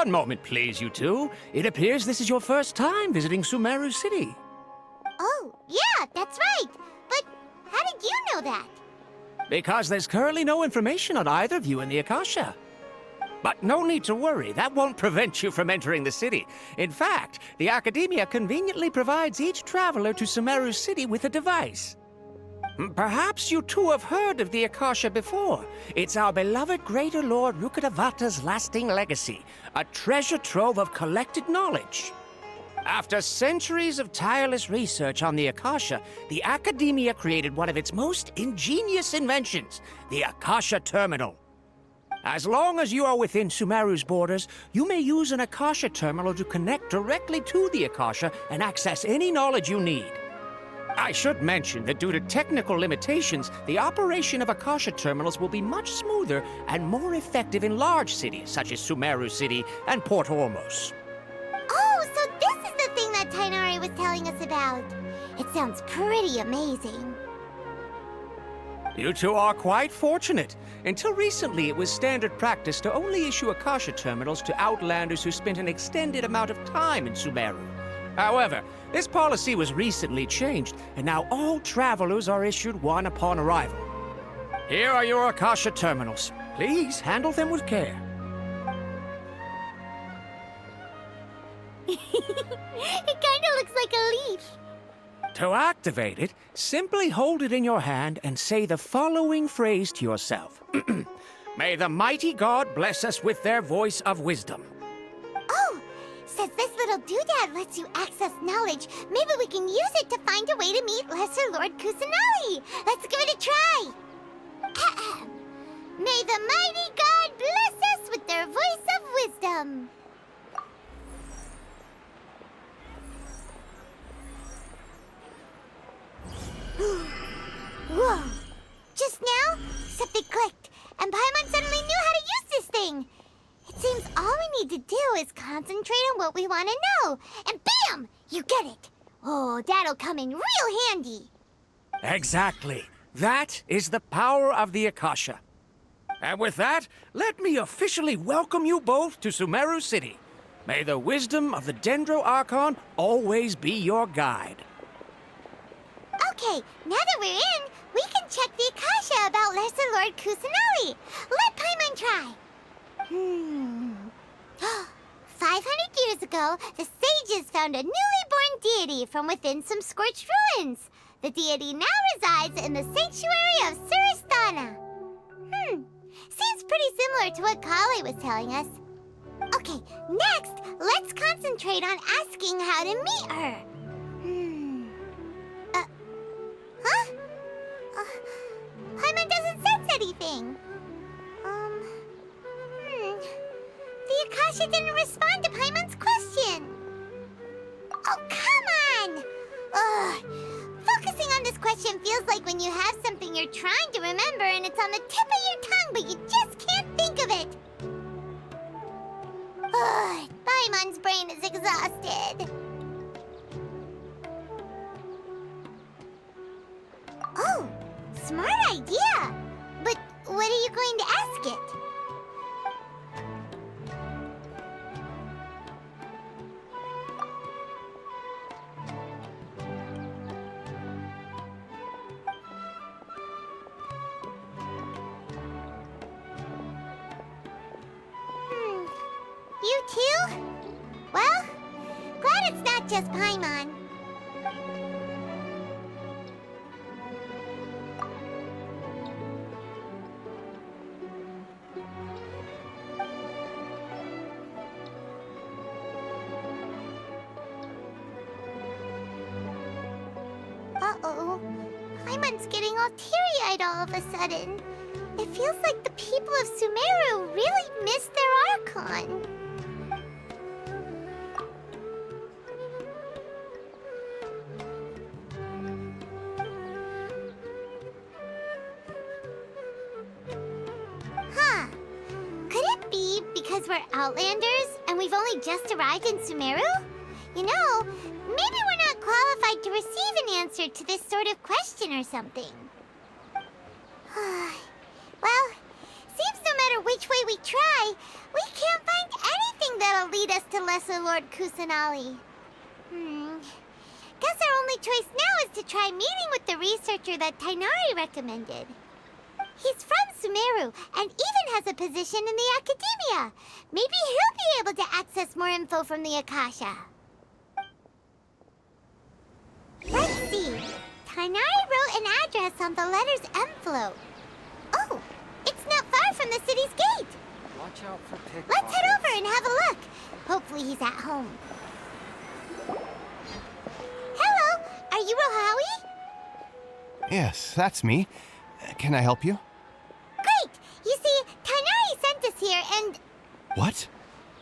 One moment, please, you two. It appears this is your first time visiting Sumeru City. Oh, yeah, that's right. But how did you know that? Because there's currently no information on either of you in the Akasha. But no need to worry, that won't prevent you from entering the city. In fact, the Academia conveniently provides each traveler to Sumeru City with a device. Perhaps you two have heard of the Akasha before. It's our beloved Greater Lord Rukkhadevata's lasting legacy, a treasure trove of collected knowledge. After centuries of tireless research on the Akasha, the Academia created one of its most ingenious inventions, the Akasha Terminal. As long as you are within Sumeru's borders, you may use an Akasha terminal to connect directly to the Akasha and access any knowledge you need. I should mention that due to technical limitations, the operation of Akasha terminals will be much smoother and more effective in large cities such as Sumeru City and Port Ormos. Oh, so this is the thing that Tainari was telling us about. It sounds pretty amazing. You two are quite fortunate. Until recently, it was standard practice to only issue Akasha terminals to outlanders who spent an extended amount of time in Sumeru. However, this policy was recently changed, and now all travelers are issued one upon arrival. Here are your Akasha terminals. Please handle them with care. It kinda looks like a leaf. To activate it, simply hold it in your hand and say the following phrase to yourself. May the mighty God bless us with their voice of wisdom. Oh, since this little doodad lets you access knowledge, maybe we can use it to find a way to meet Lesser Lord Kusanali. Let's give it a try. Ahem. May the mighty God bless us with their voice of wisdom. Whoa! Just now, something clicked, and Paimon suddenly knew how to use this thing. It seems all we need to do is concentrate on what we want to know, and bam! You get it. Oh, that'll come in real handy. Exactly. That is the power of the Akasha. And with that, let me officially welcome you both to Sumeru City. May the wisdom of the Dendro Archon always be your guide. Okay, now that we're in, we can check the Akasha about Lesser Lord Kusanali. Let Paimon try. 500 years ago, the sages found a newly born deity from within some scorched ruins. The deity now resides in the sanctuary of Suristana. Seems pretty similar to what Kali was telling us. Okay, next, let's concentrate on asking how to meet her. Paimon doesn't sense anything. The Akasha didn't respond to Paimon's question. Oh, come on! Ugh. Focusing on this question feels like when you have something you're trying to remember and it's on the tip of your tongue, but you just can't think of it. Ugh, Paimon's brain is exhausted. Oh, smart idea. But what are you going to ask it? You too? Well, glad it's not just Paimon. Uh-oh. Paimon's getting all teary-eyed all of a sudden. It feels like the people of Sumeru really miss their Archon. Huh. Could it be because we're Outlanders and we've only just arrived in Sumeru? You know, maybe we're not qualified to receive an answer to this sort of question or something. Well, seems no matter which way we try, we can't find anything anything that'll lead us to Lesser Lord Kusanali. Guess our only choice now is to try meeting with the researcher that Tainari recommended. He's from Sumeru and even has a position in the Academia. Maybe he'll be able to access more info from the Akasha. Let's see. Tainari wrote an address on the letter's envelope. Oh, it's not far from the city's gate. Watch out for pickpockets. Let's head over and have a look. Hopefully he's at home. Hello, are you Rohawi? Yes, that's me. Can I help you? Great! You see, Tainari sent us here and... What?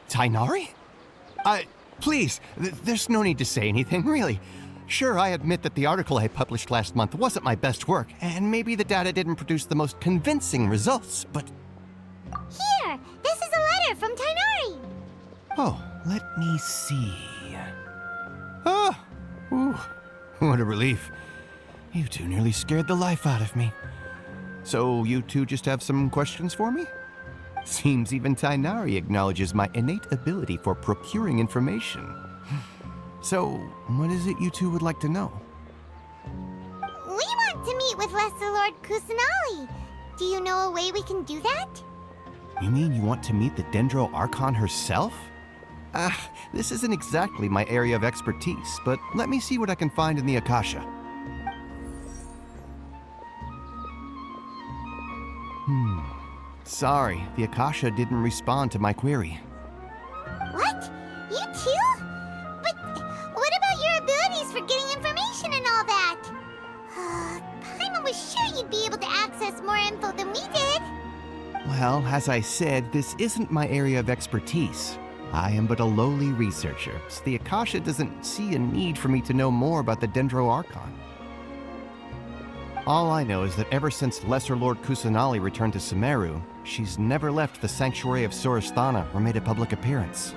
Tainari? Please, there's no need to say anything, really. Sure, I admit that the article I published last month wasn't my best work, and maybe the data didn't produce the most convincing results, but... Here! This is a letter from Tainari! Oh, let me see... Oh! Ooh, what a relief. You two nearly scared the life out of me. So you two just have some questions for me? Seems even Tainari acknowledges my innate ability for procuring information. So, what is it you two would like to know? We want to meet with Lesser Lord Kusanali. Do you know a way we can do that? You mean you want to meet the Dendro Archon herself? This isn't exactly my area of expertise, but let me see what I can find in the Akasha. Sorry, the Akasha didn't respond to my query. What? You too? But what about your abilities for getting information and all that? Paimon was sure you'd be able to access more info than we did. Well, as I said, this isn't my area of expertise. I am but a lowly researcher, so the Akasha doesn't see a need for me to know more about the Dendro Archon. All I know is that ever since Lesser Lord Kusanali returned to Sumeru, she's never left the Sanctuary of Sorasthana or made a public appearance.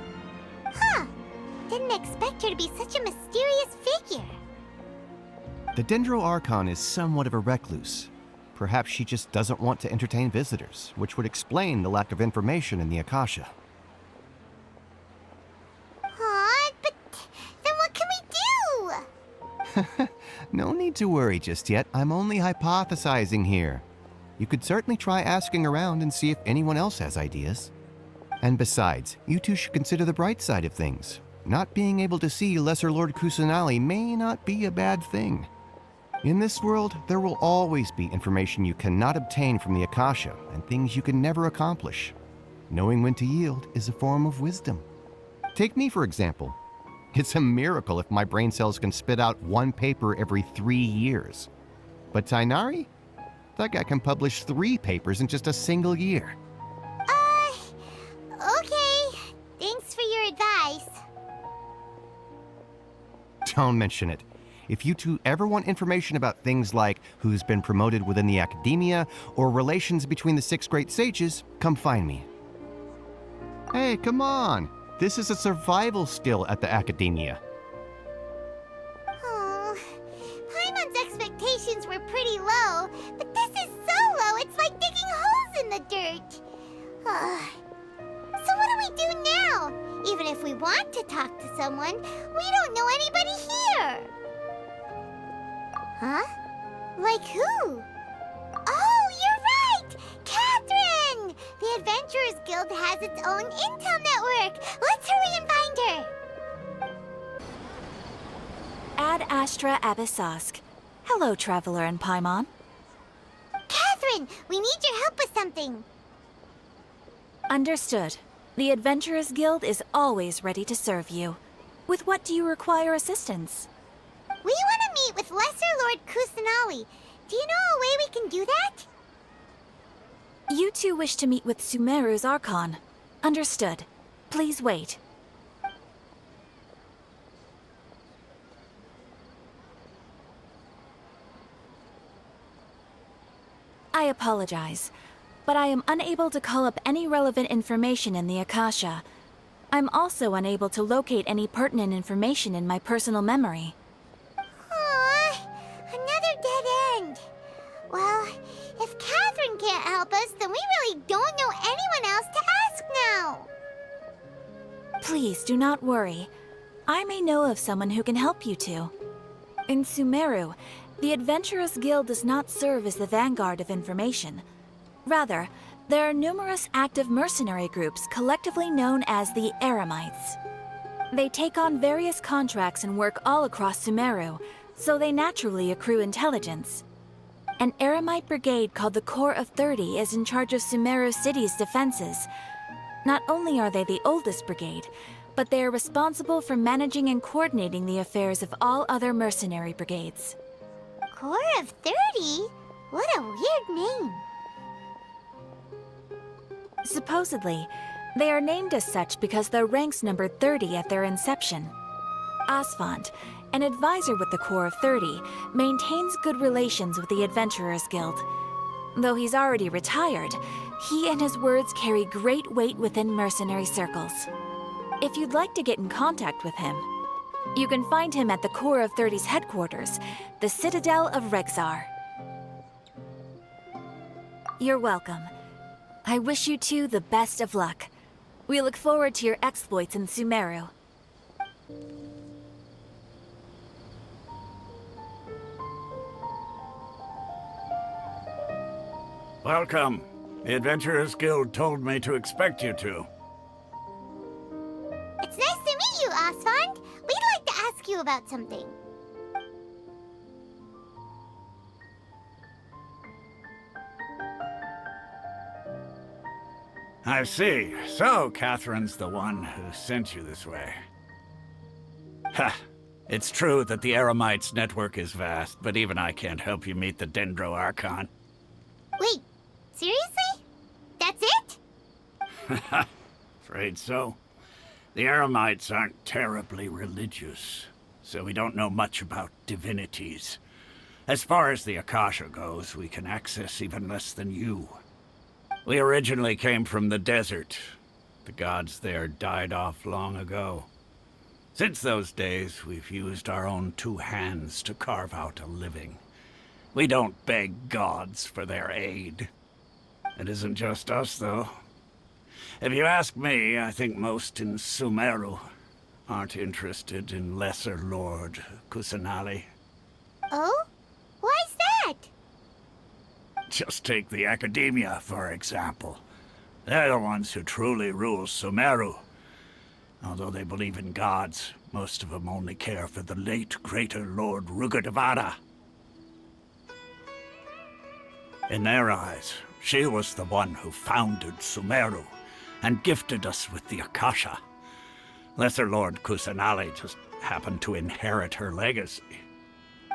Huh. Didn't expect her to be such a mysterious figure. The Dendro Archon is somewhat of a recluse. Perhaps she just doesn't want to entertain visitors, which would explain the lack of information in the Akasha. But then what can we do? No need to worry just yet. I'm only hypothesizing here. You could certainly try asking around and see if anyone else has ideas. And besides, you two should consider the bright side of things. Not being able to see Lesser Lord Kusanali may not be a bad thing. In this world, there will always be information you cannot obtain from the Akasha and things you can never accomplish. Knowing when to yield is a form of wisdom. Take me, for example. It's a miracle if my brain cells can spit out one paper every 3 years. But Tainari? That guy can publish 3 papers in just a single year. Okay. Thanks for your advice. Don't mention it. If you two ever want information about things like who's been promoted within the Academia or relations between the 6 great sages, come find me. Hey, come on! This is a survival skill at the Academia. Oh, Paimon's expectations were pretty low, but this is so low it's like digging holes in the dirt. So what do we do now? Even if we want to talk to someone, we don't know anybody here. Huh? Like who? Oh, you're right! Catherine! The Adventurers Guild has its own intel network. Let's hurry and find her. Ad Astra Abyssosk. Hello, Traveler and Paimon. Catherine, we need your help with something. Understood. The Adventurers Guild is always ready to serve you. With what do you require assistance? We want to meet with Lesser Lord Kusanali. Do you know a way we can do that? You two wish to meet with Sumeru's Archon. Understood. Please wait. I apologize, but I am unable to call up any relevant information in the Akasha. I'm also unable to locate any pertinent information in my personal memory. Another dead end. Well, if Catherine can't help us, then we really don't know anyone else to ask now. Please do not worry. I may know of someone who can help you two. In Sumeru, the Adventurers Guild does not serve as the vanguard of information. Rather, there are numerous active mercenary groups collectively known as the Eremites. They take on various contracts and work all across Sumeru, so they naturally accrue intelligence. An Eremite brigade called the Corps of 30 is in charge of Sumeru City's defenses. Not only are they the oldest brigade, but they are responsible for managing and coordinating the affairs of all other mercenary brigades. Corps of 30? What a weird name. Supposedly, they are named as such because their ranks numbered 30 at their inception. Asphalt, an advisor with the Corps of 30, maintains good relations with the Adventurers Guild. Though he's already retired, he and his words carry great weight within mercenary circles. If you'd like to get in contact with him, you can find him at the Corps of 30's headquarters, the Citadel of Rexar. You're welcome. I wish you two the best of luck. We look forward to your exploits in Sumeru. Welcome. The Adventurers Guild told me to expect you two. It's nice to meet you, Asphalt. We'd like to ask you about something. I see. So, Catherine's the one who sent you this way. Ha! It's true that the Eremites' network is vast, but even I can't help you meet the Dendro Archon. Wait, seriously? That's it? Afraid so. The Eremites aren't terribly religious, so we don't know much about divinities. As far as the Akasha goes, we can access even less than you. We originally came from the desert. The gods there died off long ago. Since those days, we've used our own two hands to carve out a living. We don't beg gods for their aid. It isn't just us, though. If you ask me, I think most in Sumeru aren't interested in Lesser Lord Kusanali. Oh? Why's that? Just take the Academia, for example. They're the ones who truly rule Sumeru. Although they believe in gods, most of them only care for the late Greater Lord Rugudevada. In their eyes, she was the one who founded Sumeru and gifted us with the Akasha. Lesser Lord Kusanali just happened to inherit her legacy.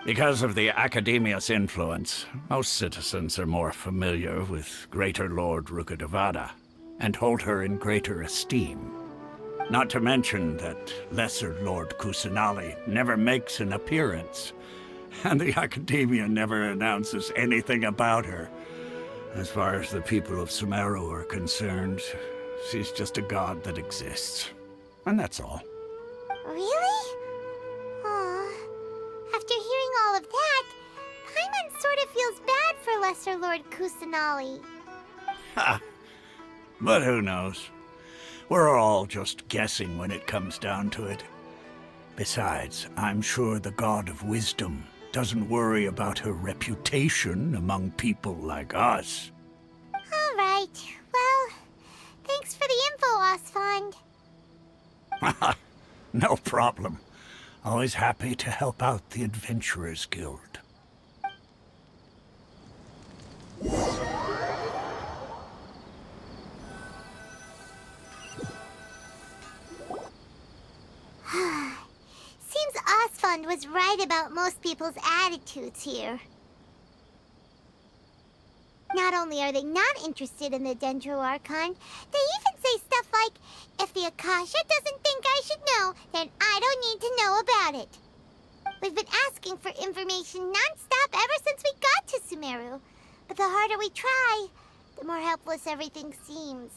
Because of the Academia's influence, most citizens are more familiar with Greater Lord Rugudevada and hold her in greater esteem. Not to mention that Lesser Lord Kusanali never makes an appearance, and the Academia never announces anything about her. As far as the people of Sumeru are concerned, she's just a god that exists. And that's all. Really? Aw. After hearing all of that, Paimon sort of feels bad for Lesser Lord Kusanali. Ha! But who knows? We're all just guessing when it comes down to it. Besides, I'm sure the God of Wisdom doesn't worry about her reputation among people like us. All right. Well, thanks for the info, Asphalt. No problem. Always happy to help out the Adventurers Guild. Seems Asphalt was right about most people's attitudes here. Not only are they not interested in the Dendro Archon, they even say stuff like, if the Akasha doesn't think I should know, then I don't need to know about it. We've been asking for information non-stop ever since we got to Sumeru. But the harder we try, the more helpless everything seems.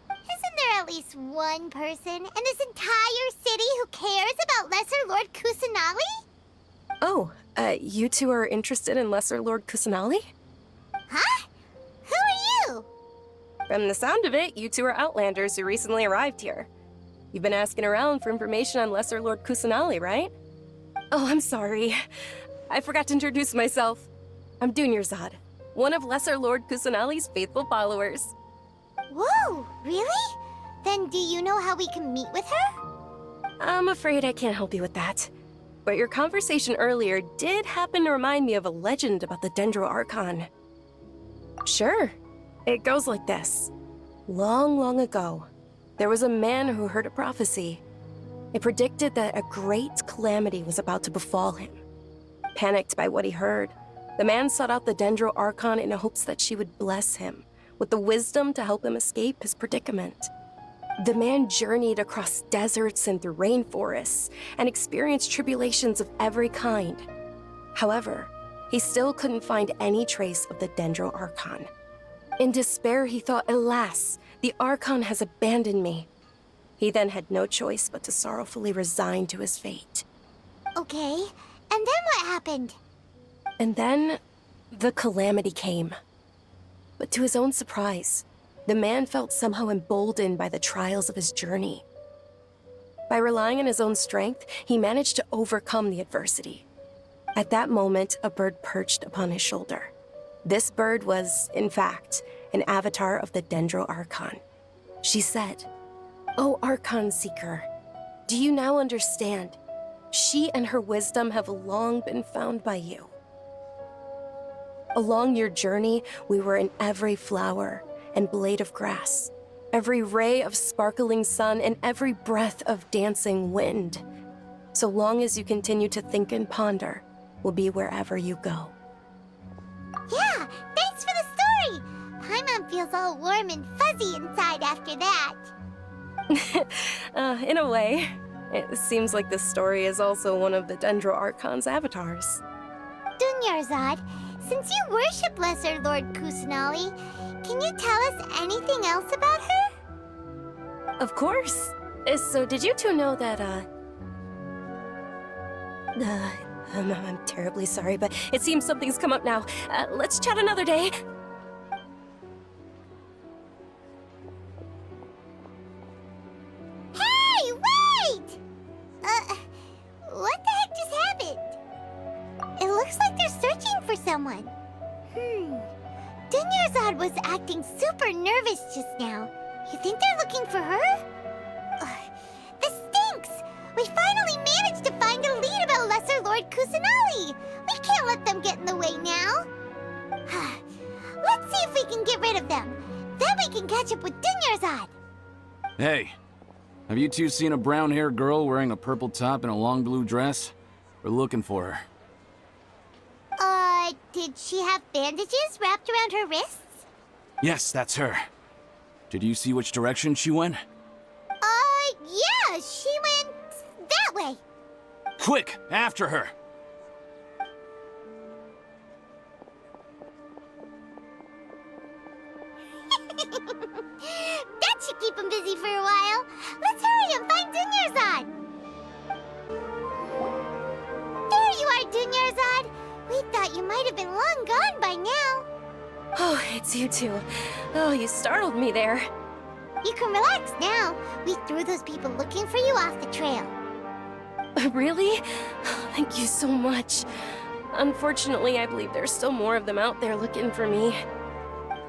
Isn't there at least one person in this entire city who cares about Lesser Lord Kusanali? Oh, you two are interested in Lesser Lord Kusanali? Huh? Who are you? From the sound of it, you two are Outlanders who recently arrived here. You've been asking around for information on Lesser Lord Kusanali, right? Oh, I'm sorry. I forgot to introduce myself. I'm Dunyarzad, one of Lesser Lord Kusanali's faithful followers. Whoa, really? Then do you know how we can meet with her? I'm afraid I can't help you with that. But your conversation earlier did happen to remind me of a legend about the Dendro Archon. Sure. It goes like this. Long, long ago, there was a man who heard a prophecy. It predicted that a great calamity was about to befall him. Panicked by what he heard, the man sought out the Dendro Archon in hopes that she would bless him with the wisdom to help him escape his predicament. The man journeyed across deserts and through rainforests and experienced tribulations of every kind. However, he still couldn't find any trace of the Dendro Archon. In despair, he thought, alas, the Archon has abandoned me. He then had no choice but to sorrowfully resign to his fate. Okay, and then what happened? And then, the calamity came. But to his own surprise, the man felt somehow emboldened by the trials of his journey. By relying on his own strength, he managed to overcome the adversity. At that moment, a bird perched upon his shoulder. This bird was, in fact, an avatar of the Dendro Archon. She said, "O Archon Seeker, do you now understand? She and her wisdom have long been found by you. Along your journey, we were in every flower and blade of grass, every ray of sparkling sun, and every breath of dancing wind. So long as you continue to think and ponder, we'll be wherever you go." Yeah, thanks for the story! Paimon feels all warm and fuzzy inside after that. In a way. It seems like this story is also one of the Dendro Archon's avatars. Dunyarzad, since you worship Lesser Lord Kusanali, can you tell us anything else about her? Of course. So did you two know that, I'm terribly sorry, but it seems something's come up now. Let's chat another day. Hey, wait! What the heck just happened? It looks like they're searching for someone. Dunyarzad was acting super nervous just now. You think they're looking for her? This stinks! We finally managed to find a lead about Lesser Lord Kusanali! We can't let them get in the way now! Let's see if we can get rid of them. Then we can catch up with Dunyarzad! Hey, have you two seen a brown-haired girl wearing a purple top and a long blue dress? We're looking for her. Did she have bandages wrapped around her wrists? Yes, that's her. Did you see which direction she went? Yeah, she went that way. Quick, after her! That should keep him busy for a while. Let's hurry and find Dunyarzad. There you are, Dunyarzad. We thought you might have been long gone by now. Oh, it's you two. Oh, you startled me there. You can relax now. We threw those people looking for you off the trail. Really? Thank you so much. Unfortunately, I believe there's still more of them out there looking for me.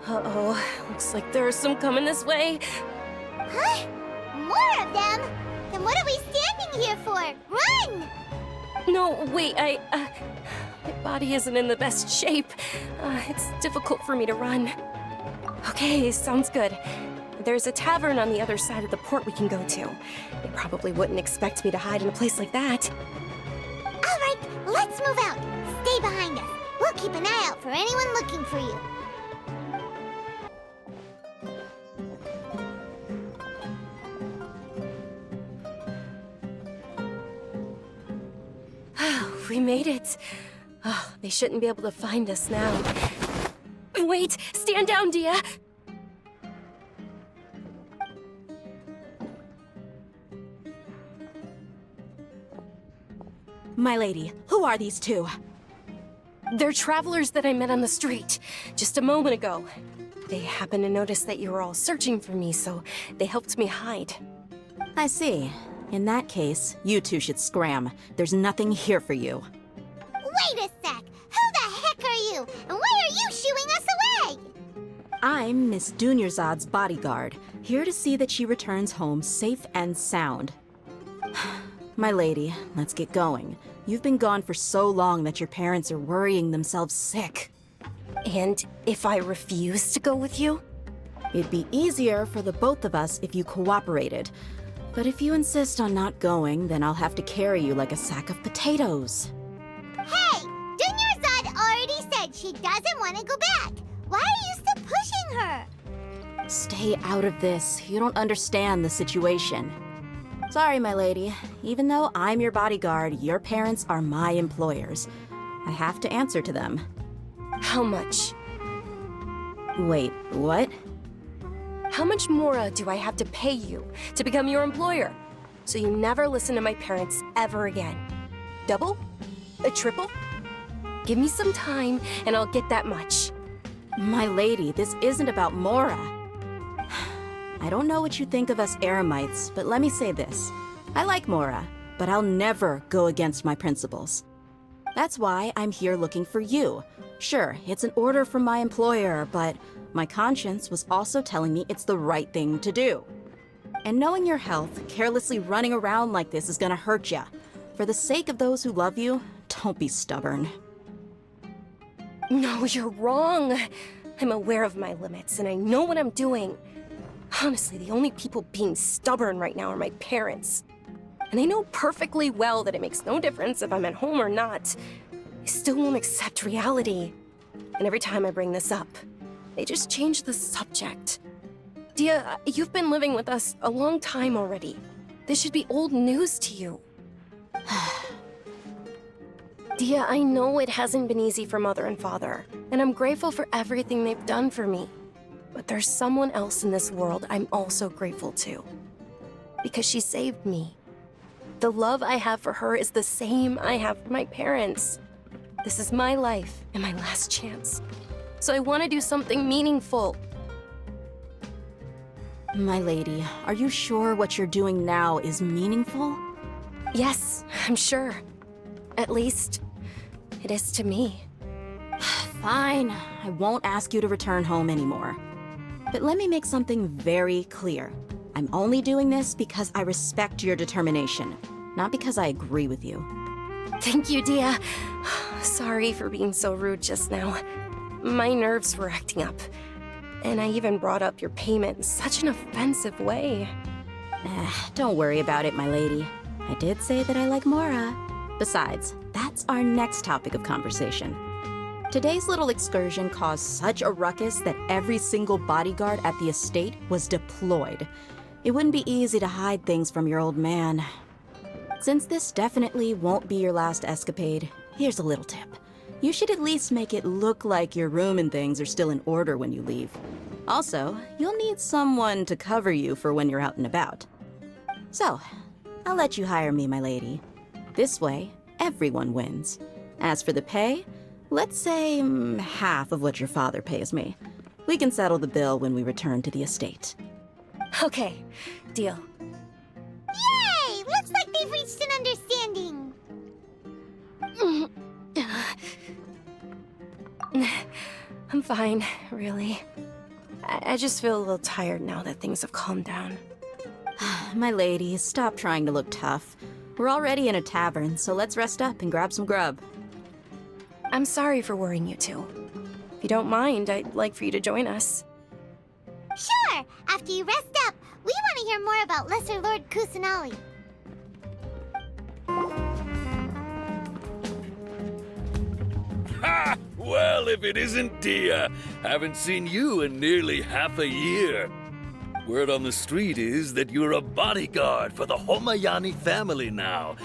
Uh-oh, looks like there's some coming this way. Huh? More of them? Then what are we standing here for? Run! No, wait, my body isn't in the best shape. It's difficult for me to run. Okay, sounds good. There's a tavern on the other side of the port we can go to. They probably wouldn't expect me to hide in a place like that. All right, let's move out. Stay behind us. We'll keep an eye out for anyone looking for you. We made it. Oh, they shouldn't be able to find us now. Wait, stand down, Dia. My lady, who are these two? They're travelers that I met on the street just a moment ago. They happened to notice that you were all searching for me, so they helped me hide. I see. In that case, you two should scram. There's nothing here for you. Wait a sec! Who the heck are you? And why are you shooing us away? I'm Miss Dunyarzad's bodyguard, here to see that she returns home safe and sound. My lady, let's get going. You've been gone for so long that your parents are worrying themselves sick. And if I refuse to go with you? It'd be easier for the both of us if you cooperated. But if you insist on not going, then I'll have to carry you like a sack of potatoes. Hey! Dunyarzad already said she doesn't want to go back. Why are you still pushing her? Stay out of this. You don't understand the situation. Sorry, my lady. Even though I'm your bodyguard, your parents are my employers. I have to answer to them. How much? Wait, what? How much more do I have to pay you to become your employer? So you never listen to my parents ever again. Double? A triple? Give me some time and I'll get that much. My lady, this isn't about Mora. I don't know what you think of us Eremites, but let me say this. I like Mora, but I'll never go against my principles. That's why I'm here looking for you. Sure, it's an order from my employer, but my conscience was also telling me it's the right thing to do. And knowing your health, carelessly running around like this is gonna hurt ya. For the sake of those who love you, don't be stubborn. No, you're wrong. I'm aware of my limits and I know what I'm doing. Honestly, the only people being stubborn right now are my parents. And they know perfectly well that it makes no difference if I'm at home or not. They still won't accept reality. And every time I bring this up, they just change the subject. Dia, you've been living with us a long time already. This should be old news to you. Dia, I know it hasn't been easy for Mother and Father, and I'm grateful for everything they've done for me. But there's someone else in this world I'm also grateful to. Because she saved me. The love I have for her is the same I have for my parents. This is my life and my last chance. So I want to do something meaningful. My lady, are you sure what you're doing now is meaningful? Yes, I'm sure. At least, it is to me. Fine, I won't ask you to return home anymore. But let me make something very clear. I'm only doing this because I respect your determination, not because I agree with you. Thank you, Dia. Sorry for being so rude just now. My nerves were acting up. And I even brought up your payment in such an offensive way. Don't worry about it, my lady. I did say that I like Mora. Besides, that's our next topic of conversation. Today's little excursion caused such a ruckus that every single bodyguard at the estate was deployed. It wouldn't be easy to hide things from your old man. Since this definitely won't be your last escapade, here's a little tip. You should at least make it look like your room and things are still in order when you leave. Also, you'll need someone to cover you for when you're out and about. So, I'll let you hire me, my lady. This way, everyone wins. As for the pay, let's say half of what your father pays me. We can settle the bill when we return to the estate. Okay, deal. Yay! Looks like they've reached an understanding. I'm fine, really. I just feel a little tired now that things have calmed down. My lady, stop trying to look tough. We're already in a tavern, so let's rest up and grab some grub. I'm sorry for worrying you two. If you don't mind, I'd like for you to join us. Sure! After you rest up, we want to hear more about Lesser Lord Kusanali. Ha! Well, if it isn't Dia, haven't seen you in nearly half a year. Word on the street is that you're a bodyguard for the Homayani family now.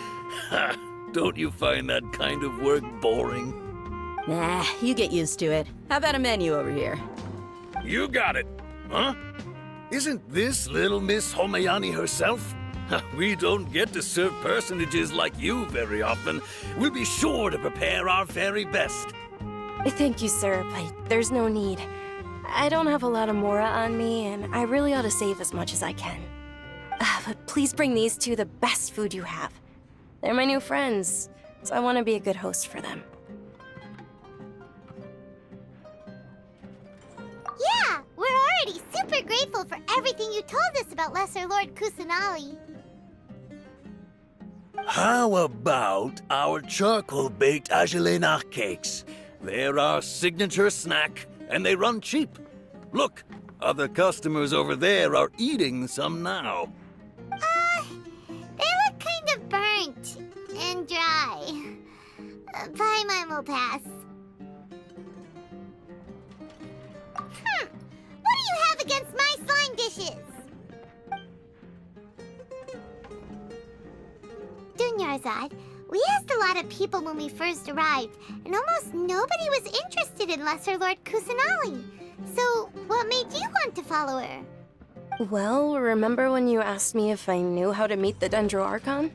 Ha! Don't you find that kind of work boring? Nah, you get used to it. How about a menu over here? You got it, huh? Isn't this little Miss Homayani herself? We don't get to serve personages like you very often. We'll be sure to prepare our very best. Thank you, sir, but there's no need. I don't have a lot of Mora on me, and I really ought to save as much as I can. But please bring these two the best food you have. They're my new friends, so I want to be a good host for them. Yeah, we're already super grateful for everything you told us about Lesser Lord Kusanali. How about our charcoal-baked Agelena cakes? They're our signature snack, and they run cheap. Look, other customers over there are eating some now. They look kind of burnt and dry. Paimon will pass. What do you have against my slime dishes? Dunyarzad, we asked a lot of people when we first arrived, and almost nobody was interested in Lesser Lord Kusanali. So, what made you want to follow her? Well, remember when you asked me if I knew how to meet the Dendro Archon?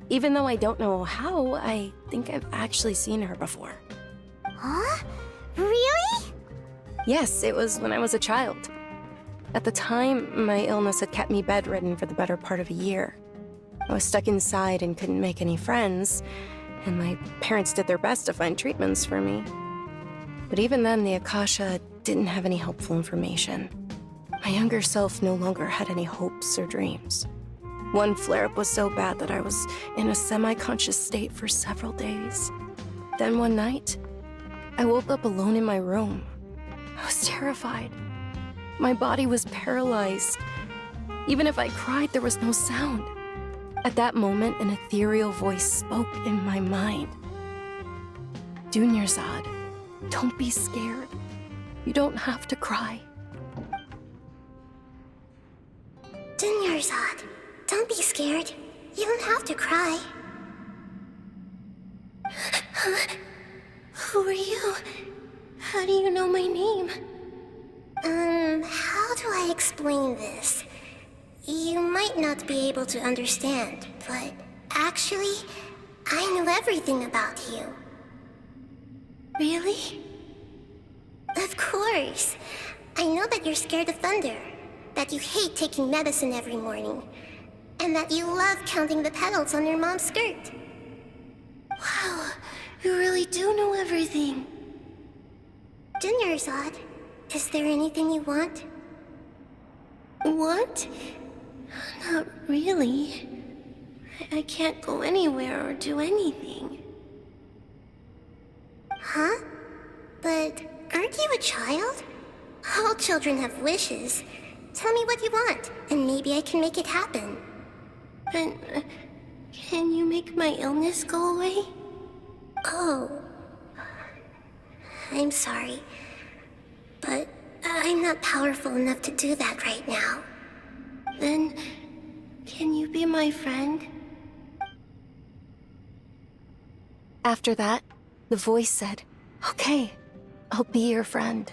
Even though I don't know how, I think I've actually seen her before. Huh? Really? Yes, it was when I was a child. At the time, my illness had kept me bedridden for the better part of a year. I was stuck inside and couldn't make any friends, and my parents did their best to find treatments for me. But even then, the Akasha didn't have any helpful information. My younger self no longer had any hopes or dreams. One flare-up was so bad that I was in a semi-conscious state for several days. Then one night, I woke up alone in my room. I was terrified. My body was paralyzed. Even if I cried, there was no sound. At that moment, an ethereal voice spoke in my mind. Dunyarzad, don't be scared. You don't have to cry. Dunyarzad, don't be scared. You don't have to cry. Huh? Who are you? How do you know my name? How do I explain this? You might not be able to understand, but actually, I know everything about you. Really? Of course. I know that you're scared of thunder, that you hate taking medicine every morning, and that you love counting the petals on your mom's skirt. Wow, you really do know everything. Dunyarzad, is there anything you want? Want? Not really. I can't go anywhere or do anything. Huh? But aren't you a child? All children have wishes. Tell me what you want, and maybe I can make it happen. But can you make my illness go away? Oh. I'm sorry. But I'm not powerful enough to do that right now. Then, can you be my friend? After that, the voice said, "Okay, I'll be your friend."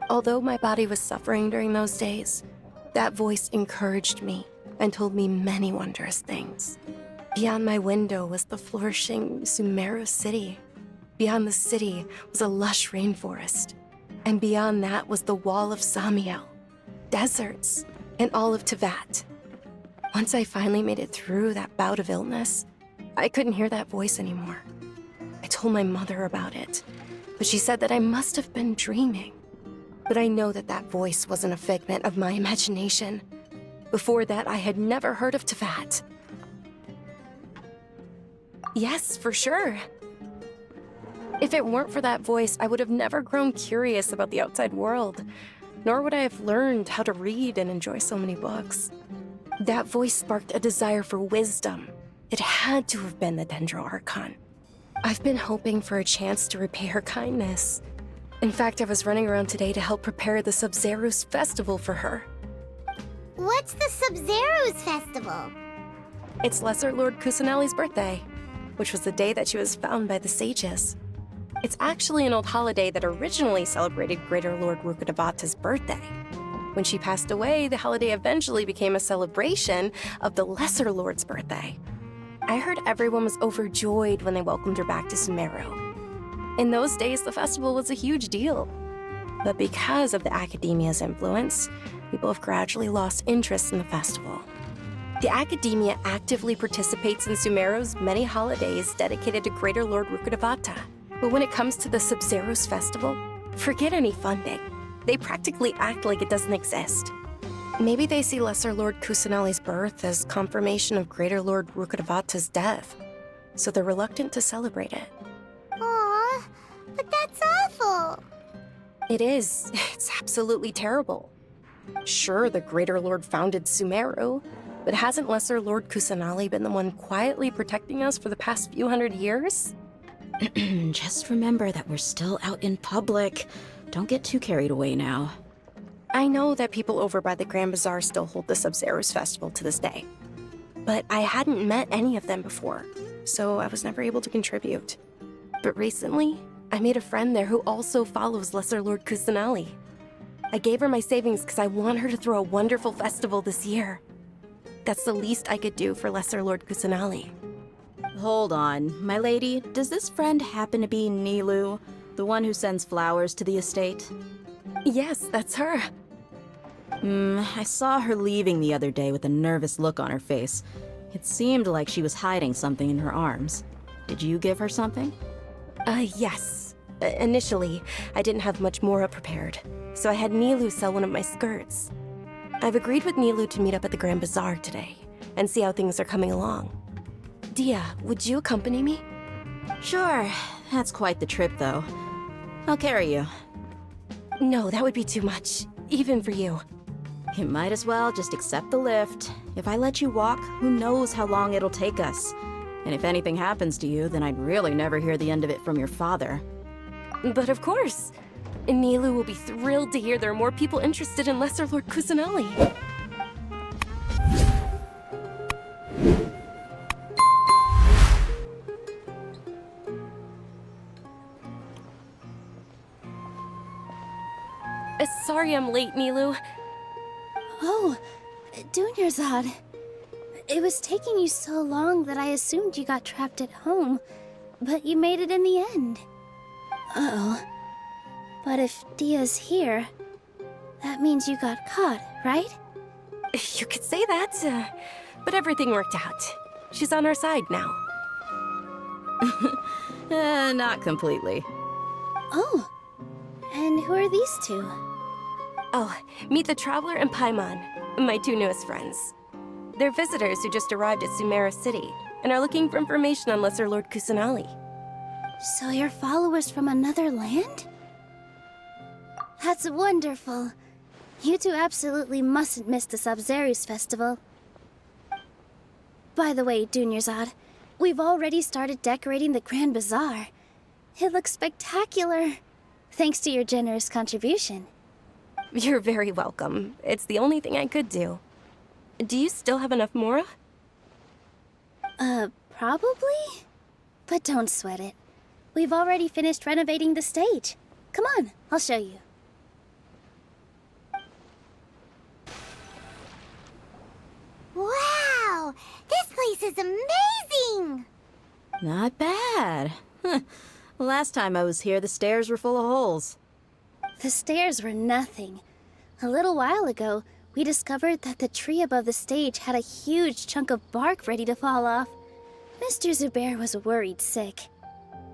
Although my body was suffering during those days, that voice encouraged me and told me many wondrous things. Beyond my window was the flourishing Sumeru city. Beyond the city was a lush rainforest. And beyond that was the wall of Samiel, deserts, and all of Tevat. Once I finally made it through that bout of illness, I couldn't hear that voice anymore. I told my mother about it, but she said that I must have been dreaming. But I know that that voice wasn't a figment of my imagination. Before that, I had never heard of Tevat. Yes, for sure. If it weren't for that voice, I would have never grown curious about the outside world, nor would I have learned how to read and enjoy so many books. That voice sparked a desire for wisdom. It had to have been the Dendro Archon. I've been hoping for a chance to repay her kindness. In fact, I was running around today to help prepare the Sub-Zerus festival for her. What's the Sub-Zerus festival? It's Lesser Lord Kusanali's birthday, which was the day that she was found by the sages. It's actually an old holiday that originally celebrated Greater Lord Rukkhadevata's birthday. When she passed away, the holiday eventually became a celebration of the Lesser Lord's birthday. I heard everyone was overjoyed when they welcomed her back to Sumeru. In those days, the festival was a huge deal. But because of the Academia's influence, people have gradually lost interest in the festival. The Academia actively participates in Sumeru's many holidays dedicated to Greater Lord Rukkhadevata. But when it comes to the Sub-Zero's festival, forget any funding. They practically act like it doesn't exist. Maybe they see Lesser Lord Kusanali's birth as confirmation of Greater Lord Rukkhadevata's death, so they're reluctant to celebrate it. Aw, but that's awful. It is. It's absolutely terrible. Sure, the Greater Lord founded Sumeru, but hasn't Lesser Lord Kusanali been the one quietly protecting us for the past few hundred years? Just remember that we're still out in public. Don't get too carried away now. I know that people over by the Grand Bazaar still hold the Sub-Zero's festival to this day, but I hadn't met any of them before, so I was never able to contribute. But recently, I made a friend there who also follows Lesser Lord Kusanali. I gave her my savings because I want her to throw a wonderful festival this year. That's the least I could do for Lesser Lord Kusanali. Hold on, my lady. Does this friend happen to be Nilu, the one who sends flowers to the estate? Yes, that's her. I saw her leaving the other day with a nervous look on her face. It seemed like she was hiding something in her arms. Did you give her something? Yes. Initially, I didn't have much Mora prepared, so I had Nilu sell one of my skirts. I've agreed with Nilu to meet up at the Grand Bazaar today, and see how things are coming along. Dia, would you accompany me? Sure. That's quite the trip, though. I'll carry you. No, that would be too much, even for you. You might as well just accept the lift. If I let you walk, who knows how long it'll take us. And if anything happens to you, then I'd really never hear the end of it from your father. But of course. Nilu will be thrilled to hear there are more people interested in Lesser Lord Kusanali. Sorry I'm late, Nilu. Oh, Dunyarzad. It was taking you so long that I assumed you got trapped at home, but you made it in the end. Uh-oh. But if Dia's here, that means you got caught, right? You could say that, but everything worked out. She's on our side now. Not completely. Oh, and who are these two? Oh, meet the Traveler and Paimon, my two newest friends. They're visitors who just arrived at Sumeru City and are looking for information on Lesser Lord Kusanali. So you're followers from another land? That's wonderful. You two absolutely mustn't miss the Sub-Zero's festival. By the way, Dunyarzad, we've already started decorating the Grand Bazaar. It looks spectacular, thanks to your generous contribution. You're very welcome. It's the only thing I could do. Do you still have enough Mora? Probably? But don't sweat it. We've already finished renovating the stage. Come on, I'll show you. Wow! This place is amazing! Not bad. Last time I was here, the stairs were full of holes. The stairs were nothing. A little while ago, we discovered that the tree above the stage had a huge chunk of bark ready to fall off. Mr. Zubair was worried sick.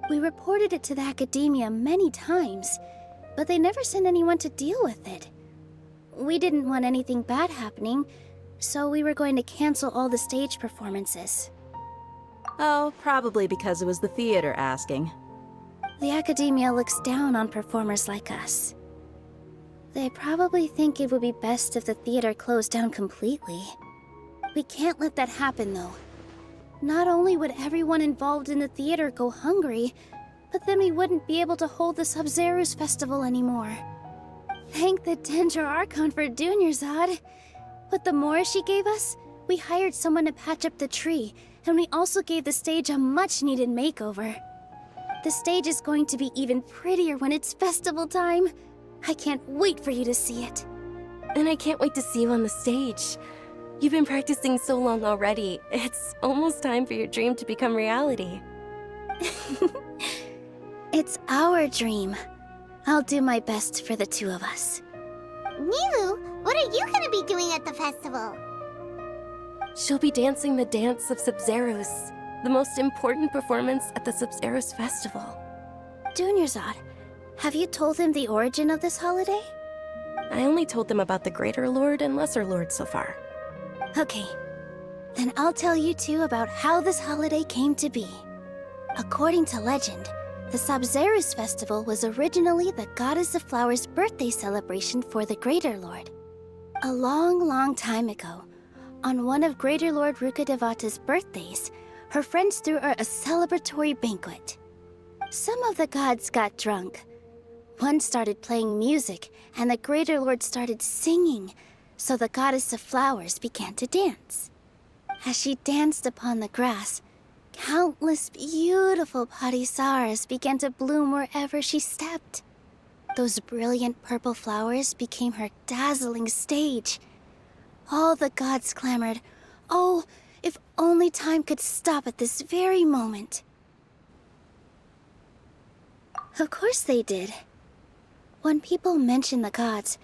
We reported it to the Academia many times, but they never sent anyone to deal with it. We didn't want anything bad happening, so we were going to cancel all the stage performances. Oh, probably because it was the theater asking. The Academia looks down on performers like us. They probably think it would be best if the theater closed down completely. We can't let that happen, though. Not only would everyone involved in the theater go hungry, but then we wouldn't be able to hold the Sub-Zero's festival anymore. Thank the Dendro Archon for Dunyarzad. With the Mora she gave us, we hired someone to patch up the tree, and we also gave the stage a much-needed makeover. The stage is going to be even prettier when it's festival time. I can't wait for you to see it. And I can't wait to see you on the stage. You've been practicing so long already. It's almost time for your dream to become reality. It's our dream. I'll do my best for the two of us. Nilu, what are you gonna be doing at the festival? She'll be dancing the dance of Sabzerus, the most important performance at the Sabzerus festival. Dunyarzad, have you told him the origin of this holiday? I only told them about the Greater Lord and Lesser Lord so far. Okay, then I'll tell you two about how this holiday came to be. According to legend, the Sabzerus festival was originally the Goddess of Flowers' birthday celebration for the Greater Lord. A long, long time ago, on one of Greater Lord Rukkhadevata's birthdays, her friends threw her a celebratory banquet. Some of the gods got drunk. One started playing music, and the Greater Lord started singing, so the Goddess of Flowers began to dance. As she danced upon the grass, countless beautiful parisaras began to bloom wherever she stepped. Those brilliant purple flowers became her dazzling stage. All the gods clamored, "Oh, if only time could stop at this very moment." Of course they did. When people mention the gods,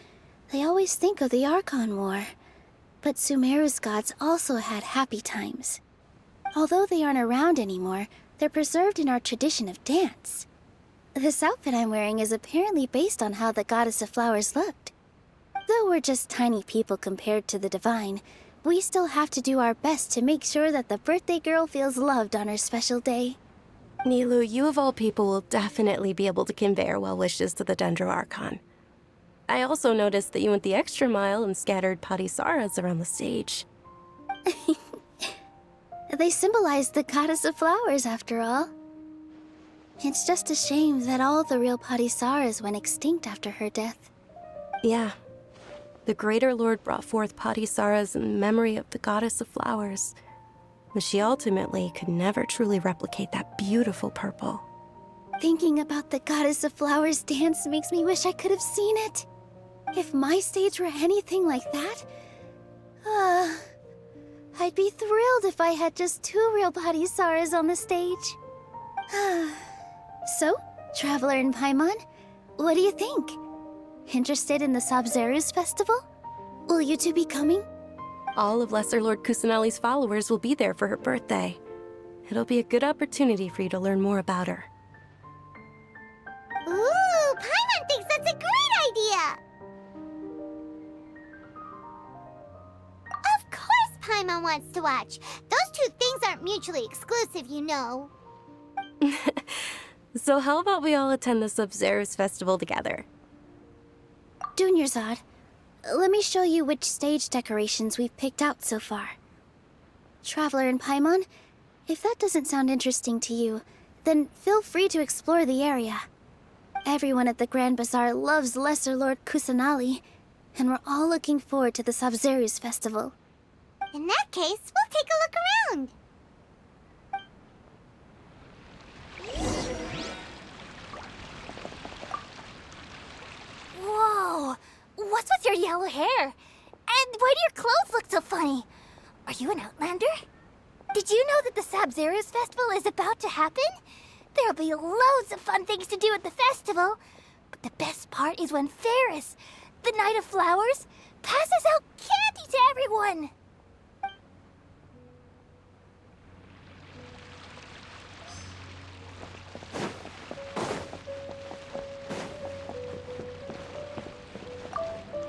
they always think of the Archon War. But Sumeru's gods also had happy times. Although they aren't around anymore, they're preserved in our tradition of dance. This outfit I'm wearing is apparently based on how the Goddess of Flowers looked. Though we're just tiny people compared to the divine, we still have to do our best to make sure that the birthday girl feels loved on her special day. Nilu, you of all people will definitely be able to convey our well wishes to the Dendro Archon. I also noticed that you went the extra mile and scattered parisaras around the stage. They symbolize the Goddess of Flowers, after all. It's just a shame that all the real parisaras went extinct after her death. Yeah. The Greater Lord brought forth parisaras in memory of the Goddess of Flowers, but she ultimately could never truly replicate that beautiful purple. Thinking about the Goddess of Flowers dance makes me wish I could have seen it. If my stage were anything like that, I'd be thrilled if I had just 2 real parisaras on the stage. So, Traveler and Paimon, what do you think? Interested in the Sabzerus festival? Will you two be coming? All of Lesser Lord Kusanali's followers will be there for her birthday. It'll be a good opportunity for you to learn more about her. Ooh, Paimon thinks that's a great idea! Of course Paimon wants to watch. Those two things aren't mutually exclusive, you know. So how about we all attend the Sabzerus festival together? Dunyarzad, let me show you which stage decorations we've picked out so far. Traveler and Paimon, if that doesn't sound interesting to you, then feel free to explore the area. Everyone at the Grand Bazaar loves Lesser Lord Kusanali, and we're all looking forward to the Sabzerus festival. In that case, we'll take a look around. Whoa! What's with your yellow hair? And why do your clothes look so funny? Are you an Outlander? Did you know that the Sabzerus festival is about to happen? There'll be loads of fun things to do at the festival. But the best part is when Ferris, the Knight of Flowers, passes out candy to everyone.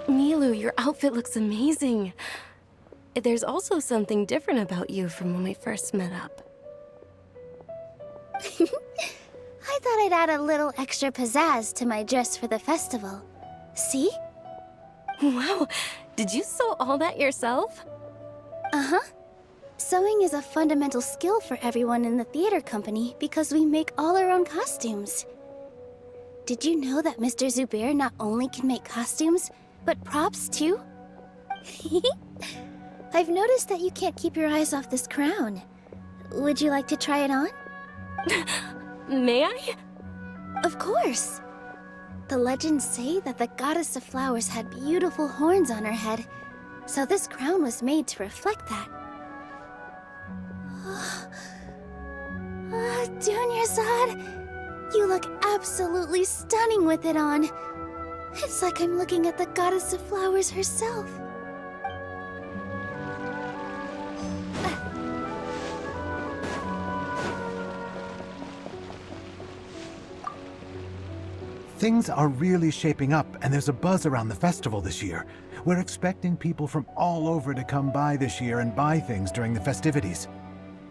Nilu, your outfit looks amazing. There's also something different about you from when we first met up. I thought I'd add a little extra pizzazz to my dress for the festival. See? Wow, did you sew all that yourself? Uh-huh. Sewing is a fundamental skill for everyone in the theater company because we make all our own costumes. Did you know that Mr. Zubair not only can make costumes, but props too? I've noticed that you can't keep your eyes off this crown. Would you like to try it on? May I? Of course. The legends say that the Goddess of Flowers had beautiful horns on her head, so this crown was made to reflect that. Dunyarzad, You look absolutely stunning with it on. It's like I'm looking at the goddess of flowers herself. Things are really shaping up, and there's a buzz around the festival this year. We're expecting people from all over to come by this year and buy things during the festivities.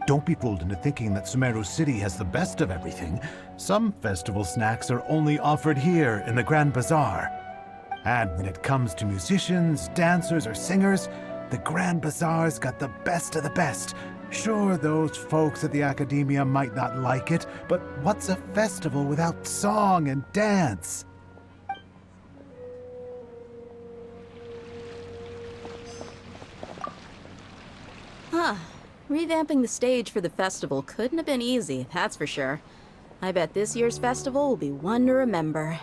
Don't be fooled into thinking that Sumeru City has the best of everything. Some festival snacks are only offered here in the Grand Bazaar. And when it comes to musicians, dancers, or singers, the Grand Bazaar's got the best of the best. Sure, those folks at the Academia might not like it, but what's a festival without song and dance? Huh. Revamping the stage for the festival couldn't have been easy, that's for sure. I bet this year's festival will be one to remember.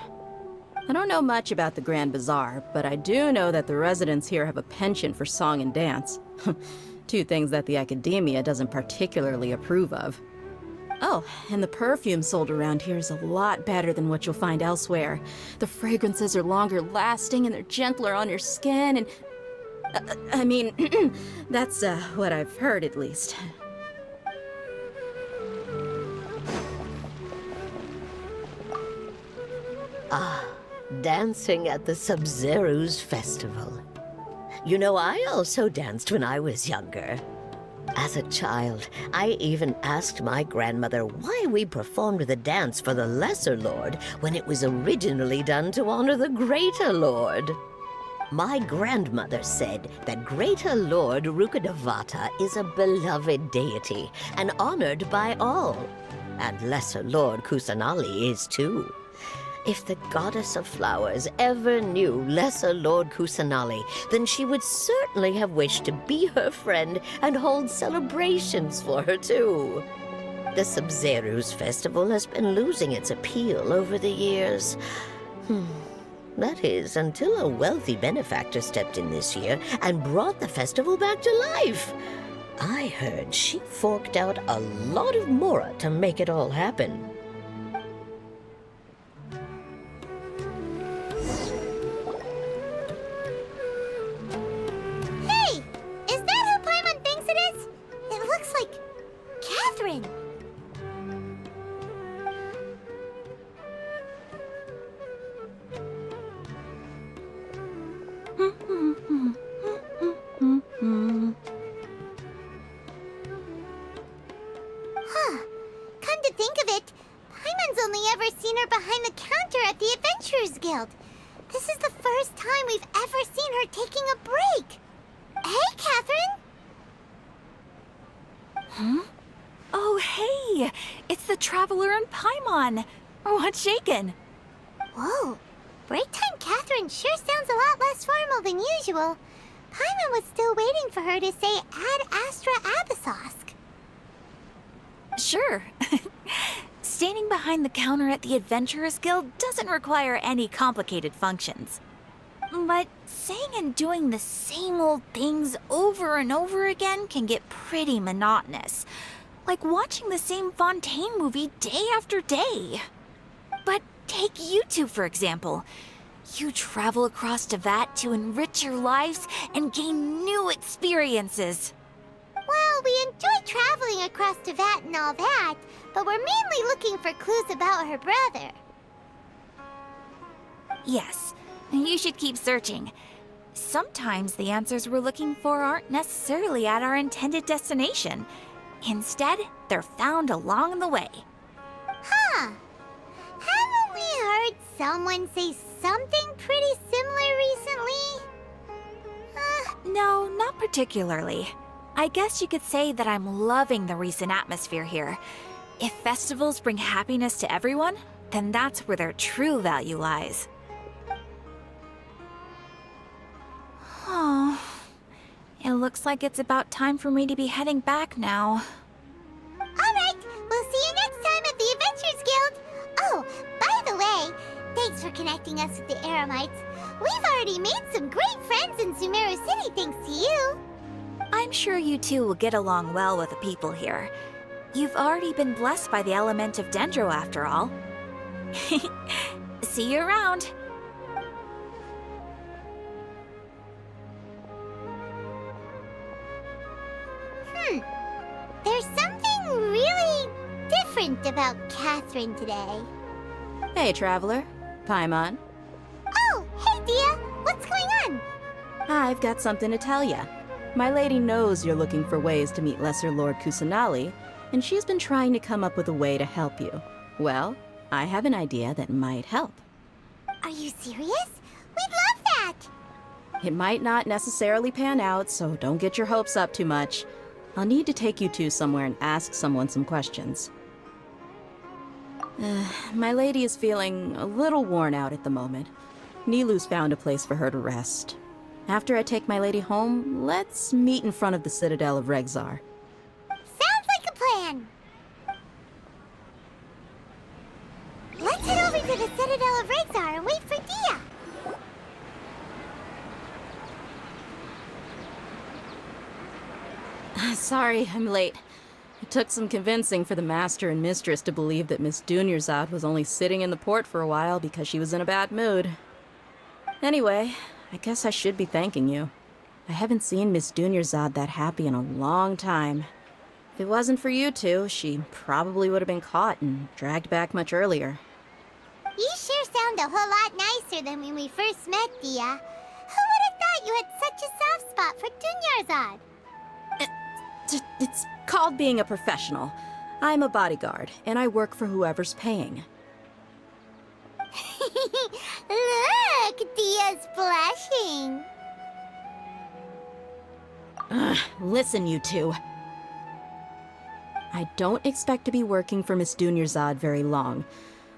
I don't know much about the Grand Bazaar, but I do know that the residents here have a penchant for song and dance. Two things that the Academia doesn't particularly approve of. Oh, and the perfume sold around here is a lot better than what you'll find elsewhere. The fragrances are longer lasting and they're gentler on your skin and... I mean, that's what I've heard at least. Ah, dancing at the Sub-Zero's festival. You know, I also danced when I was younger. As a child, I even asked my grandmother why we performed the dance for the Lesser Lord when it was originally done to honor the Greater Lord. My grandmother said that Greater Lord Rukkhadevata is a beloved deity and honored by all. And Lesser Lord Kusanali is too. If the goddess of flowers ever knew Lesser Lord Kusanali, then she would certainly have wished to be her friend and hold celebrations for her too. The Sub-Zero's festival has been losing its appeal over the years. That is, until a wealthy benefactor stepped in this year and brought the festival back to life. I heard she forked out a lot of mora to make it all happen. Hey! Is that who Paimon thinks it is? It looks like Catherine. Come to think of it, Paimon's only ever seen her behind the counter at the Adventurers Guild. This is the first time we've ever seen her taking a break. Hey, Catherine! Huh? Oh, hey! It's the Traveler and Paimon! What's shaken? Whoa, break time Catherine sure sounds a lot less formal than usual. Paimon was still waiting for her to say Ad Astra Abyssosk. Sure. Standing behind the counter at the Adventurers Guild doesn't require any complicated functions. But saying and doing the same old things over and over again can get pretty monotonous. Like watching the same Fontaine movie day after day. But take you two, for example. You travel across Tevat to enrich your lives and gain new experiences. Well, we enjoy traveling across Tevat and all that, but we're mainly looking for clues about her brother. Yes, you should keep searching. Sometimes the answers we're looking for aren't necessarily at our intended destination. Instead, they're found along the way. Huh. Haven't we heard someone say something pretty similar recently? No, not particularly. I guess you could say that I'm loving the recent atmosphere here. If festivals bring happiness to everyone, then that's where their true value lies. Oh, it looks like it's about time for me to be heading back now. Alright, we'll see you next time at the Adventurers Guild. Oh, by the way, thanks for connecting us with the Eremites. We've already made some great friends in Sumeru City thanks to you. I'm sure you two will get along well with the people here. You've already been blessed by the element of Dendro after all. See you around. There's something really different about Catherine today. Hey, Traveler. Paimon. Oh, hey, Dia! What's going on? I've got something to tell ya. My lady knows you're looking for ways to meet Lesser Lord Kusanali, and she's been trying to come up with a way to help you. Well, I have an idea that might help. Are you serious? We'd love that! It might not necessarily pan out, so don't get your hopes up too much. I'll need to take you two somewhere and ask someone some questions. My lady is feeling a little worn out at the moment. Nilu's found a place for her to rest. After I take my lady home, let's meet in front of the Citadel of Regzar. Sounds like a plan! Let's head over to the Citadel of Regzar and wait for Dia! Sorry, I'm late. It took some convincing for the Master and Mistress to believe that Miss Dunyarzad was only sitting in the port for a while because she was in a bad mood. Anyway, I guess I should be thanking you. I haven't seen Miss Dunyarzad that happy in a long time. If it wasn't for you two, she probably would have been caught and dragged back much earlier. You sure sound a whole lot nicer than when we first met, Dia. Who would have thought you had such a soft spot for Dunyarzad? It's called being a professional. I'm a bodyguard, and I work for whoever's paying. Look, Dia's blushing. Listen, you two. I don't expect to be working for Miss Dunyarzad very long,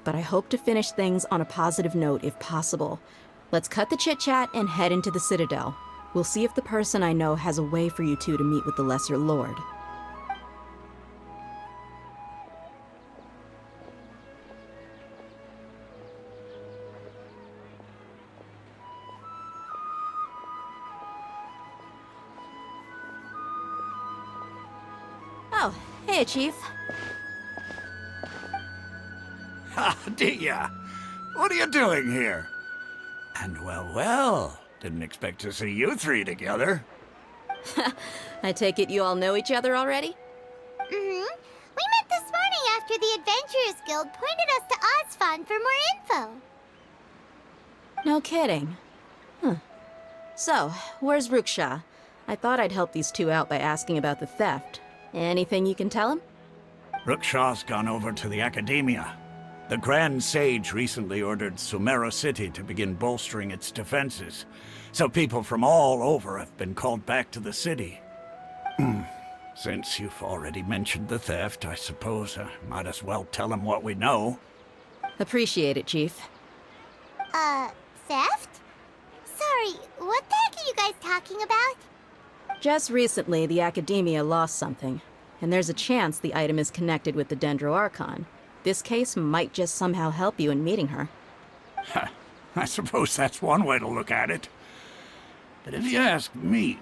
but I hope to finish things on a positive note if possible. Let's cut the chit-chat and head into the Citadel. We'll see if the person I know has a way for you two to meet with the Lesser Lord. Oh, hey, Chief. Ha, Dia! What are you doing here? And well, didn't expect to see you three together. I take it you all know each other already? We met this morning after the Adventurers Guild pointed us to Ozfon for more info. No kidding. Huh. So, where's Ruksha? I thought I'd help these two out by asking about the theft. Anything you can tell him? Ruksha's gone over to the Academia. The Grand Sage recently ordered Sumeru City to begin bolstering its defenses, so people from all over have been called back to the city. Since you've already mentioned the theft, I suppose I might as well tell him what we know. Appreciate it, Chief. Theft? Sorry, what the heck are you guys talking about? Just recently, the Academia lost something, and there's a chance the item is connected with the Dendro Archon. This case might just somehow help you in meeting her. I suppose that's one way to look at it. But if you ask me,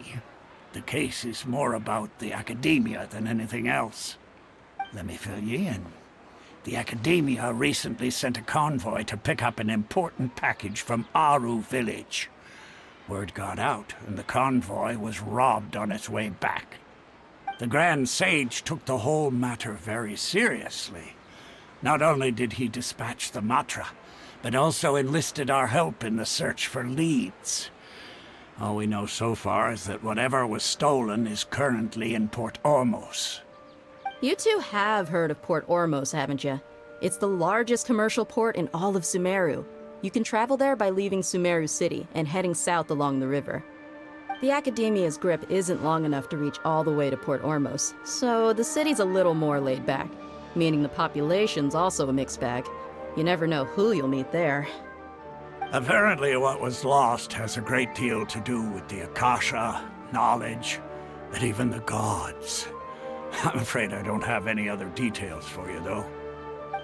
the case is more about the Academia than anything else. Let me fill you in. The Academia recently sent a convoy to pick up an important package from Aru village. Word got out, and the convoy was robbed on its way back. The Grand Sage took the whole matter very seriously. Not only did he dispatch the Matra, but also enlisted our help in the search for leads. All we know so far is that whatever was stolen is currently in Port Ormos. You two have heard of Port Ormos, haven't you? It's the largest commercial port in all of Sumeru. You can travel there by leaving Sumeru City and heading south along the river. The Academia's grip isn't long enough to reach all the way to Port Ormos, so the city's a little more laid back, meaning the population's also a mixed bag. You never know who you'll meet there. Apparently what was lost has a great deal to do with the Akasha, knowledge, and even the gods. I'm afraid I don't have any other details for you, though.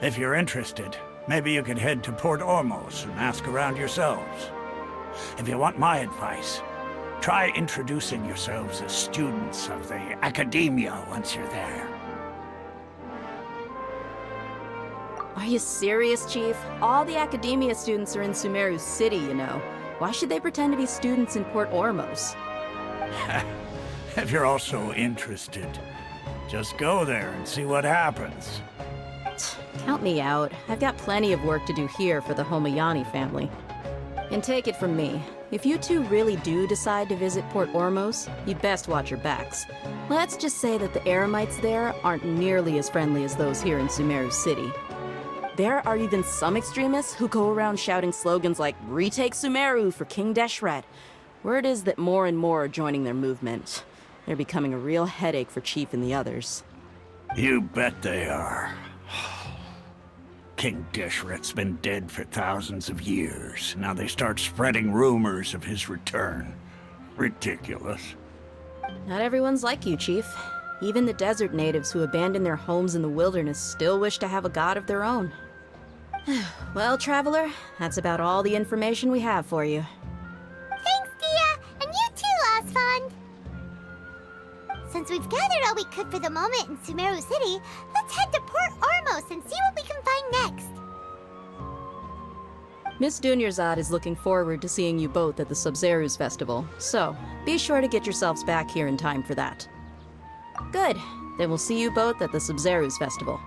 If you're interested, maybe you could head to Port Ormos and ask around yourselves. If you want my advice, try introducing yourselves as students of the Academia once you're there. Are you serious, Chief? All the academia students are in Sumeru City, you know. Why should they pretend to be students in Port Ormos? If you're all so interested, just go there and see what happens. Count me out. I've got plenty of work to do here for the Homayani family. And take it from me, if you two really do decide to visit Port Ormos, you'd best watch your backs. Let's just say that the Eremites there aren't nearly as friendly as those here in Sumeru City. There are even some extremists who go around shouting slogans like, "Retake Sumeru for King Deshret." Word is that more and more are joining their movement. They're becoming a real headache for Chief and the others. You bet they are. King Deshret's been dead for thousands of years. Now they start spreading rumors of his return. Ridiculous. Not everyone's like you, Chief. Even the desert natives who abandoned their homes in the wilderness still wish to have a god of their own. Well, Traveler, that's about all the information we have for you. Thanks, Dia! And you too, Osfond! Since we've gathered all we could for the moment in Sumeru City, let's head to Port Ormos and see what we can find next. Miss Dunyarzad is looking forward to seeing you both at the Sub-Zerus Festival, so be sure to get yourselves back here in time for that. Good. Then we'll see you both at the Sub-Zerus Festival.